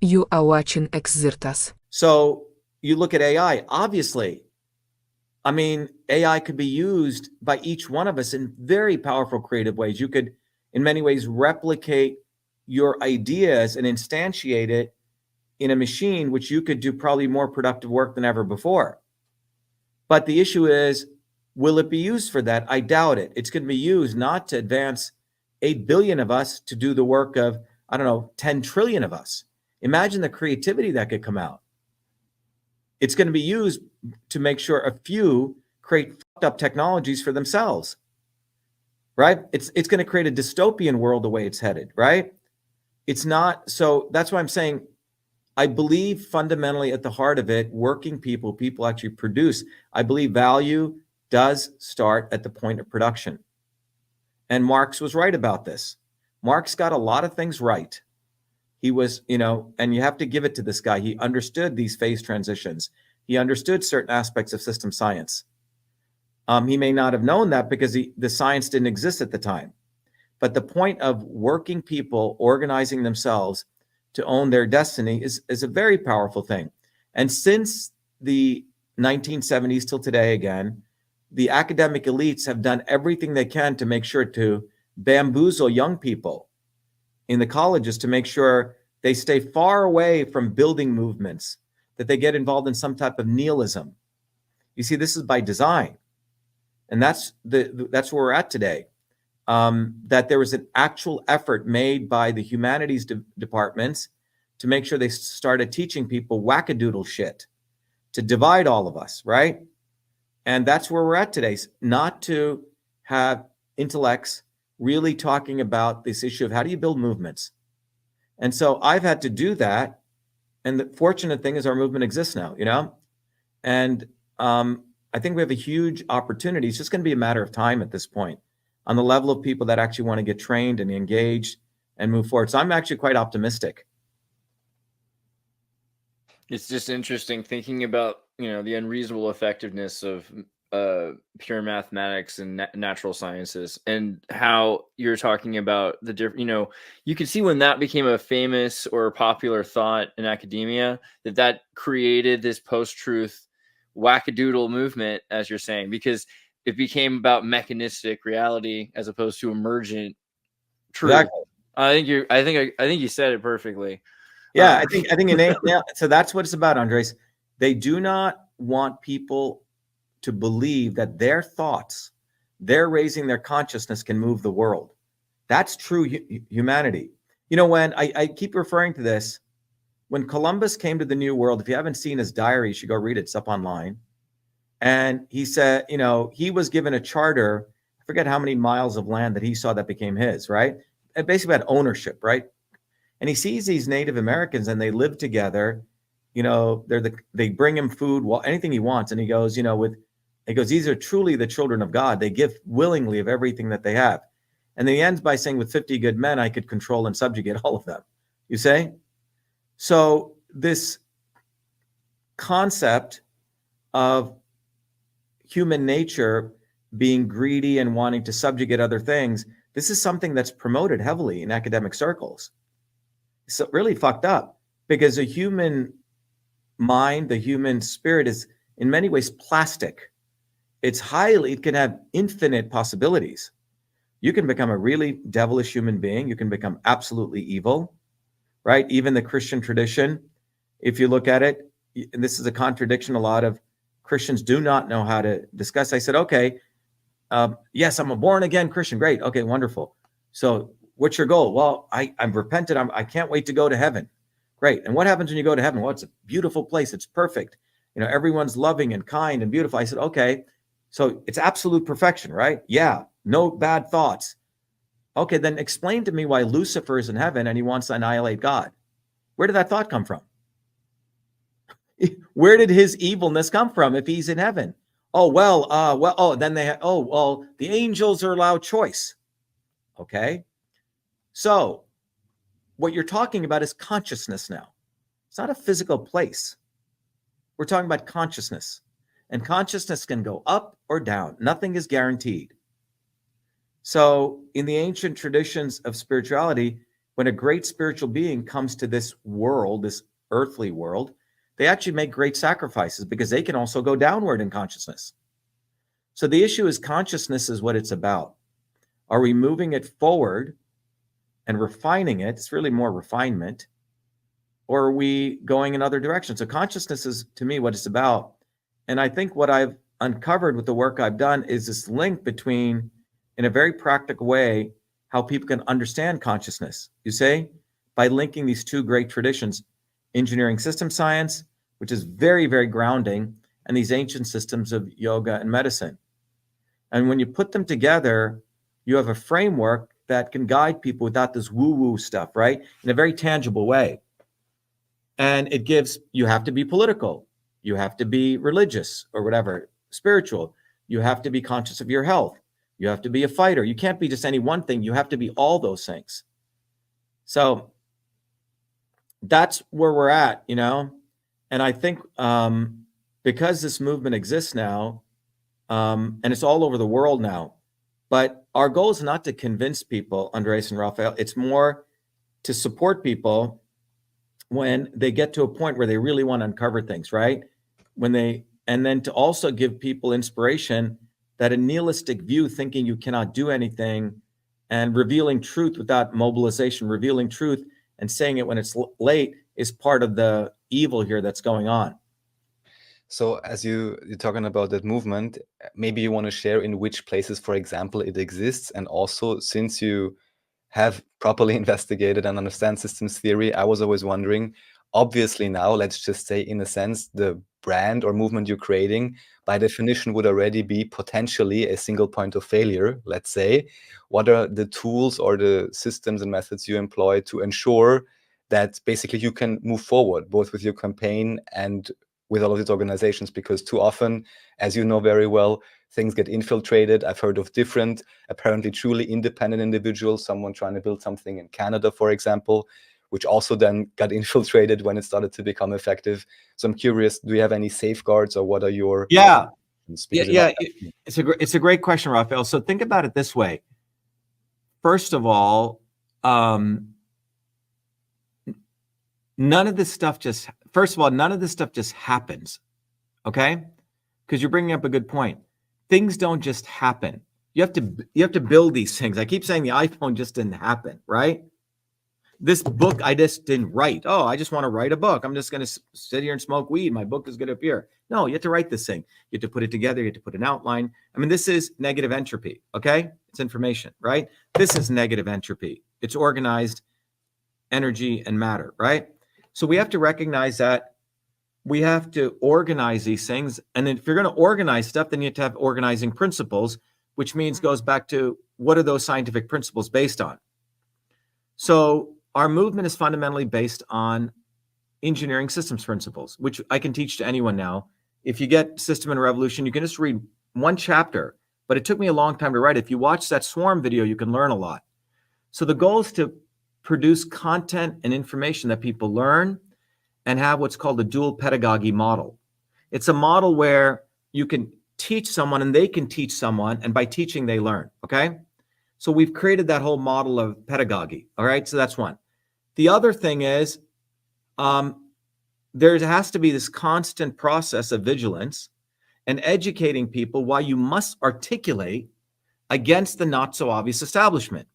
You are watching Exertas. So you look at AI, obviously, I mean, AI could be used by each one of us in very powerful, creative ways. You could, in many ways, replicate your ideas and instantiate it in a machine, which you could do probably more productive work than ever before. But the issue is, will it be used for that? I doubt it. It's going to be used not to advance 8 billion of us to do the work of, I don't know, 10 trillion of us. Imagine the creativity that could come out. It's going to be used to make sure a few create fucked up technologies for themselves, right? It's going to create a dystopian world the way it's headed, right? It's not. So that's why I'm saying I believe fundamentally at the heart of it, working people actually produce. I believe value does start at the point of production. And Marx was right about this. Marx got a lot of things right. He was, and you have to give it to this guy. He understood these phase transitions. He understood certain aspects of system science. He may not have known that because the science didn't exist at the time. But the point of working people organizing themselves to own their destiny is a very powerful thing. And since the 1970s till today, again, the academic elites have done everything they can to make sure to bamboozle young people in the colleges to make sure they stay far away from building movements, that they get involved in some type of nihilism. You see, this is by design. And that's where we're at today. That there was an actual effort made by the humanities departments to make sure they started teaching people wackadoodle shit, to divide all of us, right? And that's where we're at today, not to have intellects really talking about this issue of how do you build movements. And so I've had to do that. And the fortunate thing is our movement exists now, And I think we have a huge opportunity. It's just going to be a matter of time at this point on the level of people that actually want to get trained and engaged and move forward. So I'm actually quite optimistic. It's just interesting thinking about, the unreasonable effectiveness of pure mathematics and natural sciences, and how you're talking about the different, you can see when that became a famous or popular thought in academia, that created this post-truth wackadoodle movement, as you're saying, because it became about mechanistic reality as opposed to emergent truth. Exactly. I think you said it perfectly. Yeah, I think you nailed it. So that's what it's about, Andres. They do not want people to believe that their thoughts, their raising their consciousness can move the world. That's true humanity. When I keep referring to this, when Columbus came to the New World, if you haven't seen his diary, you should go read it. It's up online. And he said, he was given a charter. I forget how many miles of land that he saw that became his, right? It basically had ownership, right? And he sees these Native Americans and they live together. They bring him food, anything he wants. And he goes, these are truly the children of God. They give willingly of everything that they have. And then he ends by saying, with 50 good men, I could control and subjugate all of them. You say? So this concept of human nature being greedy and wanting to subjugate other things, this is something that's promoted heavily in academic circles. So really fucked up, because the human mind, the human spirit is in many ways plastic. It can have infinite possibilities. You can become a really devilish human being. You can become absolutely evil, right? Even the Christian tradition, if you look at it, and this is a contradiction a lot of Christians do not know how to discuss. I said, okay, yes, I'm a born again Christian. Great. Okay, wonderful. So what's your goal? Well, I'm repentant. I can't wait to go to heaven. Great. And what happens when you go to heaven? Well, it's a beautiful place. It's perfect. Everyone's loving and kind and beautiful. I said, okay, so it's absolute perfection, right? Yeah. No bad thoughts. Okay, then explain to me why Lucifer is in heaven and he wants to annihilate God. Where did that thought come from? Where did his evilness come from if he's in heaven? Then the angels are allowed choice. Okay. So what you're talking about is consciousness now. It's not a physical place. We're talking about consciousness. And consciousness can go up or down. Nothing is guaranteed. So in the ancient traditions of spirituality, when a great spiritual being comes to this world, this earthly world, they actually make great sacrifices because they can also go downward in consciousness. So the issue is consciousness is what it's about. Are we moving it forward and refining it? It's really more refinement. Or are we going in other directions? So consciousness is, to me, what it's about. And I think what I've uncovered with the work I've done is this link between, in a very practical way, how people can understand consciousness, you say, by linking these two great traditions, engineering system science, which is very, very grounding, and these ancient systems of yoga and medicine. And when you put them together, you have a framework that can guide people without this woo-woo stuff, right? In a very tangible way. And it gives, you have to be political, you have to be religious or whatever, spiritual, you have to be conscious of your health, you have to be a fighter. You can't be just any one thing, you have to be all those things. So that's where we're at, you know? And I think because this movement exists now, and it's all over the world now, but our goal is not to convince people, Andres and Raphael, it's more to support people when they get to a point where they really want to uncover things, right? And then to also give people inspiration that a nihilistic view, thinking you cannot do anything, and revealing truth without mobilization, revealing truth and saying it when it's late is part of the evil here that's going on. So as you're talking about that movement, maybe you want to share in which places, for example, it exists. And also, since you have properly investigated and understand systems theory, I was always wondering, obviously now, let's just say, in a sense, the brand or movement you're creating, by definition, would already be potentially a single point of failure, let's say. What are the tools or the systems and methods you employ to ensure that basically you can move forward, both with your campaign and with all of these organizations? Because too often, as you know very well, things get infiltrated. I've heard of different, apparently truly independent individuals, someone trying to build something in Canada, for example, which also then got infiltrated when it started to become effective. So I'm curious, do you have any safeguards, or what are your... It's a great question, Raphael. So think about it this way. First of all, none of this stuff just happens, okay? Because you're bringing up a good point. Things don't just happen. You have to build these things. I keep saying the iPhone just didn't happen, right? This book I just didn't write. Oh, I just want to write a book. I'm just going to sit here and smoke weed. My book is going to appear. No, you have to write this thing. You have to put it together. You have to put an outline. I mean, this is negative entropy, okay? It's information, right? This is negative entropy. It's organized energy and matter, right? So we have to recognize that we have to organize these things. And then if you're going to organize stuff, then you have to have organizing principles, which means goes back to what are those scientific principles based on? So our movement is fundamentally based on engineering systems principles, which I can teach to anyone now. If you get System and Revolution, you can just read one chapter, but it took me a long time to write. If you watch that Swarm video, you can learn a lot. So the goal is to produce content and information that people learn and have what's called a dual pedagogy model. It's a model where you can teach someone and they can teach someone, and by teaching, they learn, okay? So we've created that whole model of pedagogy, all right? So that's one. The other thing is there has to be this constant process of vigilance and educating people why you must articulate against the not so obvious establishment.